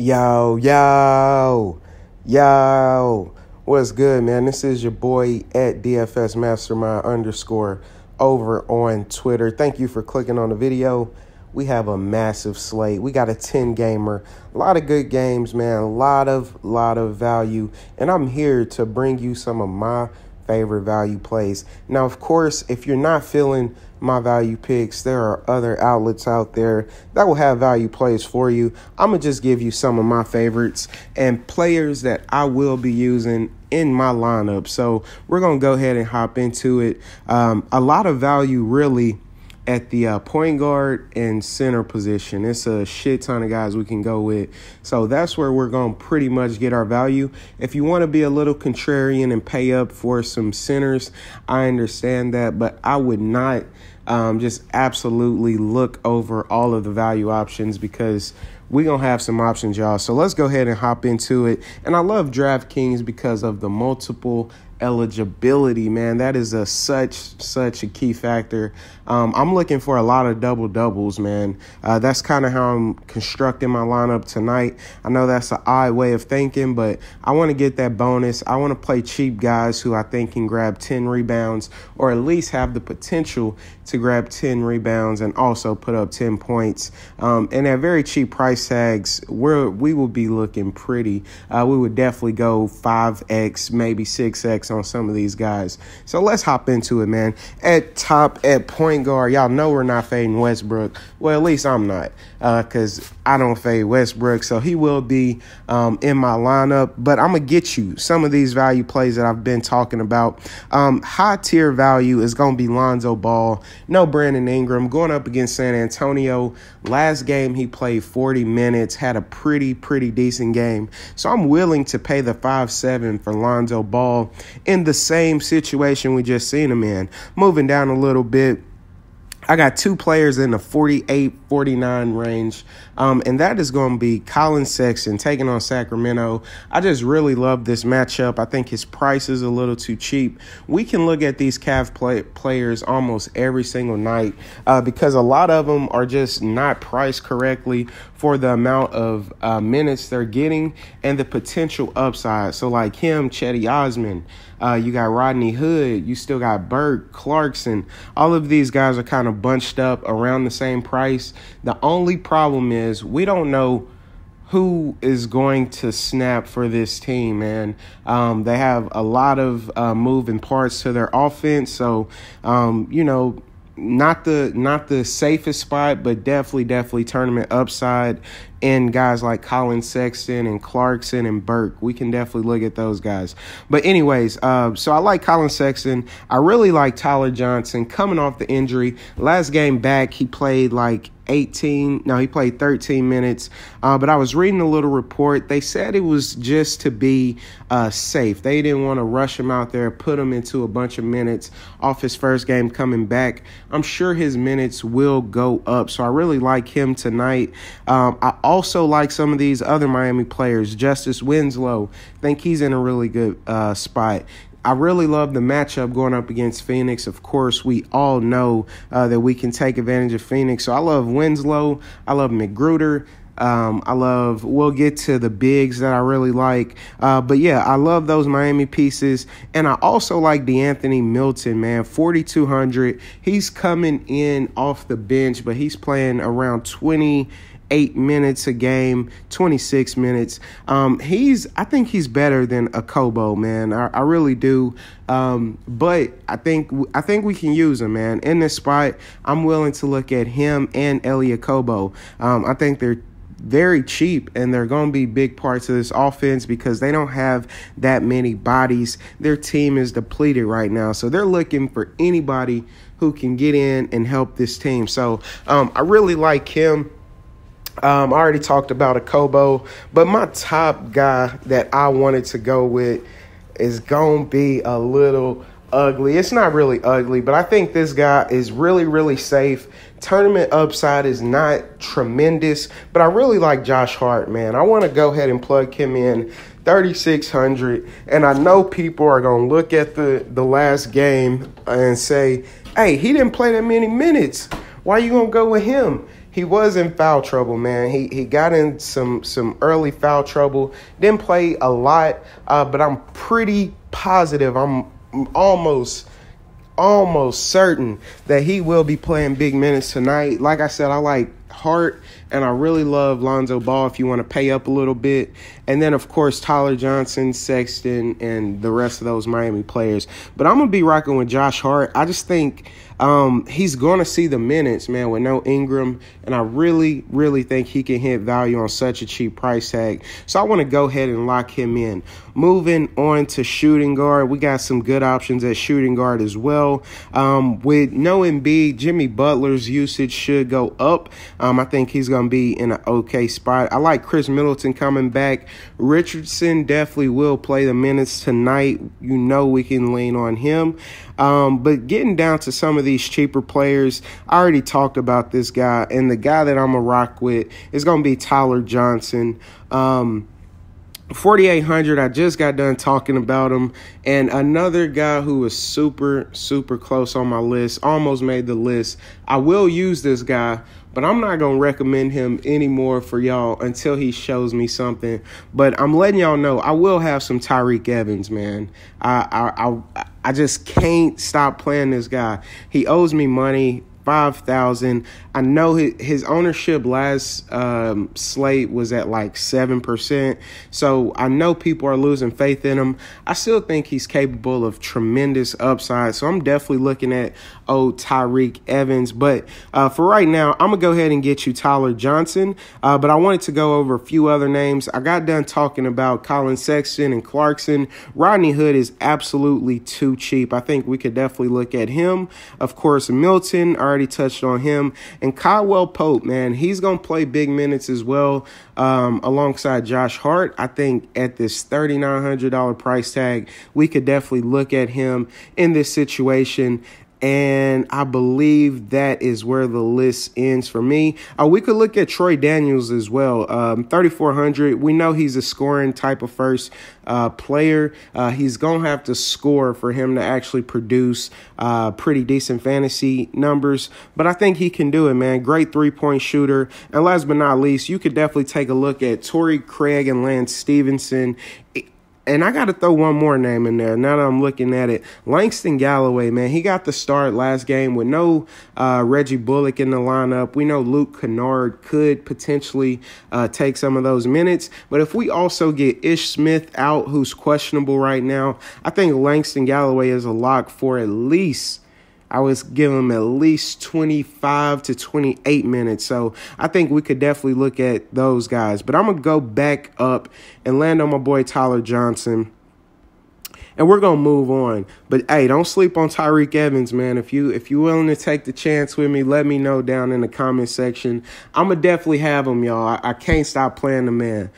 Yo, what's good, man? This is your boy at DFSMasterMind _ over on Twitter. Thank you for clicking on the video. We have a massive slate. We got a 10-gamer, a lot of good games, man, a lot of value, and I'm here to bring you some of my favorite value plays. Now, of course, if you're not feeling my value picks, there are other outlets out there that will have value plays for you. I'm going to just give you some of my favorites and players that I will be using in my lineup. So we're going to go ahead and hop into it. A lot of value really at the point guard and center position. It's a shit ton of guys we can go with. So that's where we're going to pretty much get our value. If you want to be a little contrarian and pay up for some centers, I understand that, but I would not just absolutely look over all of the value options because we're going to have some options, y'all. So let's go ahead and hop into it. And I love DraftKings because of the multiple eligibility, man. That is such a key factor. I'm looking for a lot of doubles, man. That's kind of how I'm constructing my lineup tonight. I know that's an odd way of thinking, but I want to get that bonus. I want to play cheap guys who I think can grab 10 rebounds or at least have the potential to grab 10 rebounds and also put up 10 points. And at very cheap price tags, we will be looking pretty. We would definitely go 5x, maybe 6x on some of these guys. So let's hop into it, man. At point guard, y'all know we're not fading Westbrook. Well, at least I'm not, because I don't fade Westbrook, so he will be in my lineup. But I'm going to get you some of these value plays that I've been talking about. High tier value is going to be Lonzo Ball. No Brandon Ingram going up against San Antonio. Last game he played 40 minutes, had a pretty decent game. So I'm willing to pay the 5.7 for Lonzo Ball in the same situation we just seen him in. Moving down a little bit, I got two players in the 48-49 range, and that is going to be Colin Sexton taking on Sacramento. I just really love this matchup. I think his price is a little too cheap. We can look at these Cavs players almost every single night because a lot of them are just not priced correctly for the amount of minutes they're getting and the potential upside. So like him, Chetty Osman, you got Rodney Hood, you still got Burke, Clarkson. All of these guys are kind of bunched up around the same price. The only problem is we don't know who is going to snap for this team, man. They have a lot of moving parts to their offense. So, not the safest spot, but definitely tournament upside in guys like Colin Sexton and Clarkson and Burke. We can definitely look at those guys. But anyways, so I like Colin Sexton. I really like Tyler Johnson coming off the injury. Last game back, he played like he played 13 minutes. But I was reading a little report. They said it was just to be safe. They didn't want to rush him out there, put him into a bunch of minutes off his first game coming back. I'm sure his minutes will go up. So I really like him tonight. I also like some of these other Miami players. Justice Winslow, think he's in a really good spot. I really love the matchup going up against Phoenix. Of course, we all know that we can take advantage of Phoenix. So I love Winslow. I love McGruder. We'll get to the bigs that I really like. But yeah, I love those Miami pieces. And I also like DeAnthony Milton, man, 4,200. He's coming in off the bench, but he's playing around 28 minutes a game, 26 minutes. I think he's better than Okobo, man. I really do. But I think we can use him, man. In this spot, I'm willing to look at him and Elie Okobo. I think they're very cheap, and they're going to be big parts of this offense because they don't have that many bodies. Their team is depleted right now, so they're looking for anybody who can get in and help this team. So I really like him. I already talked about Okobo, but my top guy that I wanted to go with is going to be a little ugly. It's not really ugly, but I think this guy is really safe. Tournament upside is not tremendous, but I really like Josh Hart, man. I want to go ahead and plug him in, 3,600, and I know people are going to look at the last game and say, hey, he didn't play that many minutes. Why are you going to go with him? he was in foul trouble, man. He got in some early foul trouble. Didn't play a lot, but I'm pretty positive. I'm almost certain that he will be playing big minutes tonight. Like I said, I like Hart, and I really love Lonzo Ball if you want to pay up a little bit. And then, of course, Tyler Johnson, Sexton, and the rest of those Miami players. But I'm going to be rocking with Josh Hart. I just think he's going to see the minutes, man, with no Ingram. And I really, really think he can hit value on such a cheap price tag. So I want to go ahead and lock him in. Moving on to shooting guard, we got some good options at shooting guard as well. With no Embiid, Jimmy Butler's usage should go up. I think he's going to be in an okay spot. I like Chris Middleton coming back. Richardson definitely will play the minutes tonight. You know we can lean on him. But getting down to some of these cheaper players, I already talked about this guy. And the guy that I'm going to rock with is going to be Tyler Johnson. 4,800, I just got done talking about him. And another guy who was super, super close on my list, almost made the list. I will use this guy, but I'm not going to recommend him anymore for y'all until he shows me something. But I'm letting y'all know I will have some Tyreek Evans, man. I just can't stop playing this guy. He owes me money. 5,000. I know his ownership last slate was at like 7%. So I know people are losing faith in him. I still think he's capable of tremendous upside. So I'm definitely looking at Tyreek Evans. But for right now, I'm going to go ahead and get you Tyler Johnson. But I wanted to go over a few other names. I got done talking about Colin Sexton and Clarkson. Rodney Hood is absolutely too cheap. I think we could definitely look at him. Of course, Milton, I already touched on him. And Caldwell Pope, man, he's going to play big minutes as well alongside Josh Hart. I think at this $3,900 price tag, we could definitely look at him in this situation. And I believe that is where the list ends for me. We could look at Troy Daniels as well. 3,400. We know he's a scoring type of first player. He's going to have to score for him to actually produce pretty decent fantasy numbers. But I think he can do it, man. Great three-point shooter. And last but not least, you could definitely take a look at Torrey Craig and Lance Stevenson. And I got to throw one more name in there now that I'm looking at it. Langston Galloway, man. He got the start last game with no Reggie Bullock in the lineup. We know Luke Kennard could potentially take some of those minutes. But if we also get Ish Smith out, who's questionable right now, I think Langston Galloway is a lock for at least, I was giving him at least 25 to 28 minutes. So I think we could definitely look at those guys. But I'm going to go back up and land on my boy Tyler Johnson. And we're going to move on. But, hey, don't sleep on Tyreek Evans, man. If you're willing to take the chance with me, let me know down in the comment section. I'm going to definitely have him, y'all. I can't stop playing the man.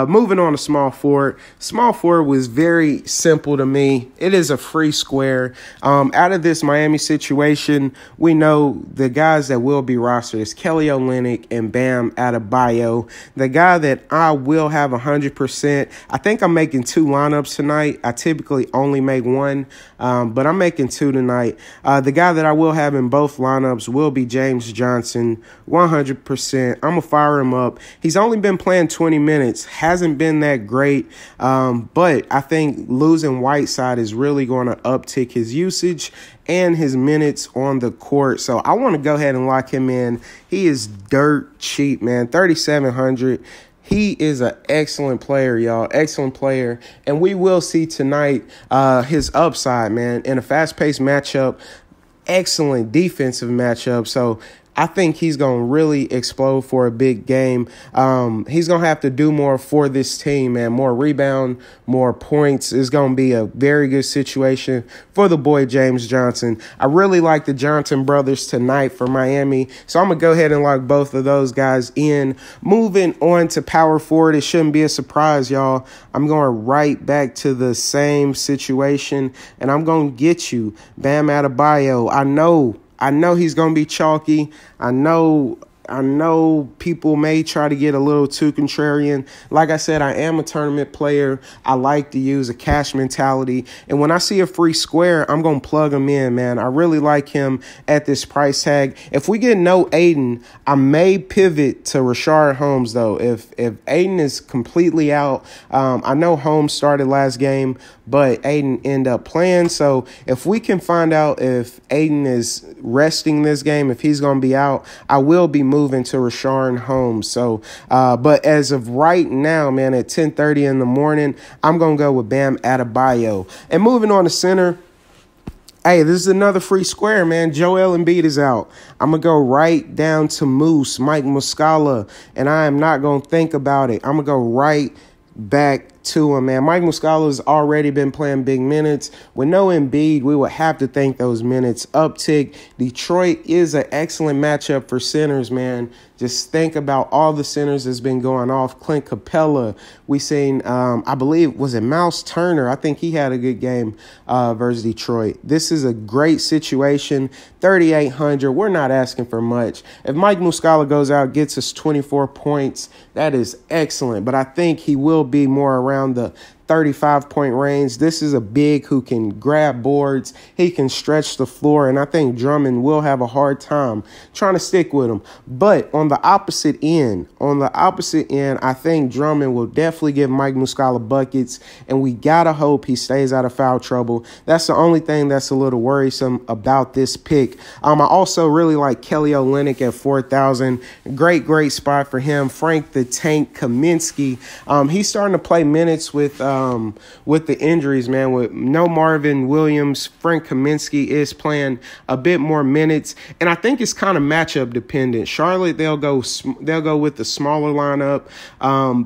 Moving on to small forward. Small forward was very simple to me. It is a free square. Out of this Miami situation, we know the guys that will be rostered is Kelly Olynyk and Bam Adebayo. The guy that I will have 100%, I think I'm making 2 lineups tonight. I typically only make one, but I'm making 2 tonight. The guy that I will have in both lineups will be James Johnson, 100%. I'm going to fire him up. He's only been playing 20 minutes, hasn't been that great, but I think losing Whiteside is really going to uptick his usage and his minutes on the court. So I want to go ahead and lock him in. He is dirt cheap, man, 3,700. He is an excellent player, y'all. Excellent player. And we will see tonight his upside, man. In a fast-paced matchup, excellent defensive matchup. So I think he's going to really explode for a big game. He's going to have to do more for this team, man. More rebound, more points. It's going to be a very good situation for the boy James Johnson. I really like the Johnson brothers tonight for Miami. So I'm going to go ahead and lock both of those guys in. Moving on to power forward, it shouldn't be a surprise, y'all. I'm going right back to the same situation, and I'm going to get you Bam Adebayo. I know he's going to be chalky. I know I know people may try to get a little too contrarian. Like I said, I am a tournament player. I like to use a cash mentality. And when I see a free square, I'm going to plug him in, man. I really like him at this price tag. If we get no Aiden, I may pivot to Rashard Holmes, though. If Aiden is completely out, I know Holmes started last game, but Aiden ended up playing. So if we can find out if Aiden is resting this game, if he's going to be out, I will be moving to Rashard Holmes. So, but as of right now, man, at 10:30 in the morning, I'm going to go with Bam Adebayo. And moving on to center, hey, this is another free square, man. Joel Embiid is out. I'm going to go right down to Moose, Mike Muscala, and I am not going to think about it. I'm going to go right back to him, man. Mike Muscala has already been playing big minutes. With no Embiid, we would have to think those minutes uptick. Detroit is an excellent matchup for centers, man. Just think about all the centers that's been going off. Clint Capella, we seen, I believe, was it Mouse Turner? I think he had a good game versus Detroit. This is a great situation. 3,800. We're not asking for much. If Mike Muscala goes out, gets us 24 points, that is excellent. But I think he will be more around the 35-point range. This is a big who can grab boards. He can stretch the floor, and I think Drummond will have a hard time trying to stick with him. But on the opposite end, I think Drummond will definitely give Mike Muscala buckets, and we got to hope he stays out of foul trouble. That's the only thing that's a little worrisome about this pick. I also really like Kelly Olynyk at 4,000. Great spot for him. Frank the Tank Kaminsky. He's starting to play minutes with the injuries, man. With no Marvin Williams, Frank Kaminsky is playing a bit more minutes, and I think it's kind of matchup dependent. Charlotte, they'll go with the smaller lineup,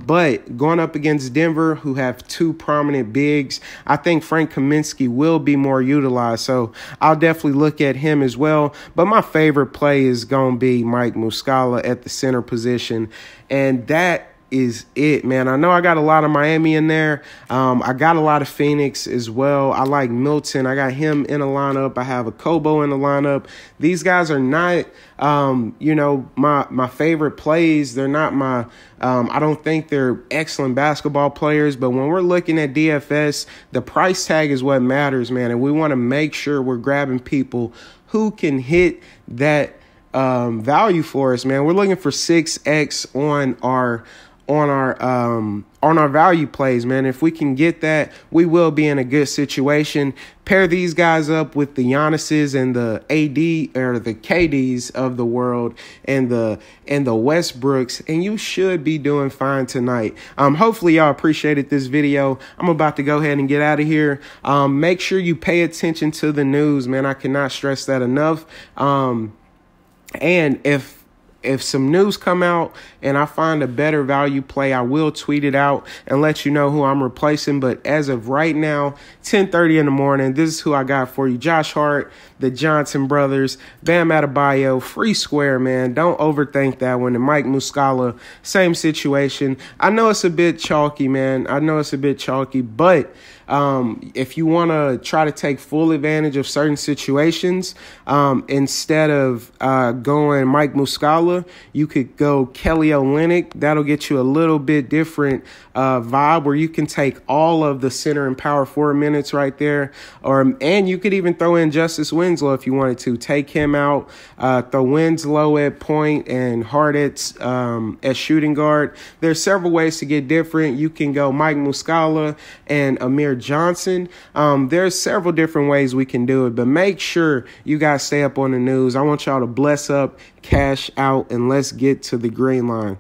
but going up against Denver, who have two prominent bigs, I think Frank Kaminsky will be more utilized, so I'll definitely look at him as well. But my favorite play is going to be Mike Muscala at the center position, and that is it, man. I know I got a lot of Miami in there. I got a lot of Phoenix as well. I like Milton. I got him in a lineup. I have a Kobo in the lineup. These guys are not, my favorite plays. They're not my, I don't think they're excellent basketball players, but when we're looking at DFS, the price tag is what matters, man. And we want to make sure we're grabbing people who can hit that value for us, man. We're looking for 6x on our value plays, man. If we can get that, we will be in a good situation. Pair these guys up with the Giannis's and the AD or the KDs of the world and the Westbrooks, and you should be doing fine tonight. Hopefully y'all appreciated this video. I'm about to go ahead and get out of here. Make sure you pay attention to the news, man. I cannot stress that enough. And if some news come out and I find a better value play, I will tweet it out and let you know who I'm replacing. But as of right now, 10:30 in the morning, this is who I got for you. Josh Hart, the Johnson brothers, Bam Adebayo, free square, man. Don't overthink that one. And Mike Muscala, same situation. I know it's a bit chalky, man. But if you want to try to take full advantage of certain situations, instead of going Mike Muscala, you could go Kelly Olynyk. That'll get you a little bit different vibe where you can take all of the center and power forward minutes right there. And you could even throw in Justice Winslow if you wanted to. Take him out, throw Winslow at point and Hart at shooting guard. There's several ways to get different. You can go Mike Muscala and Amir Johnson. There's several different ways we can do it, but make sure you guys stay up on the news. I want y'all to bless up, cash out, and let's get to the green line.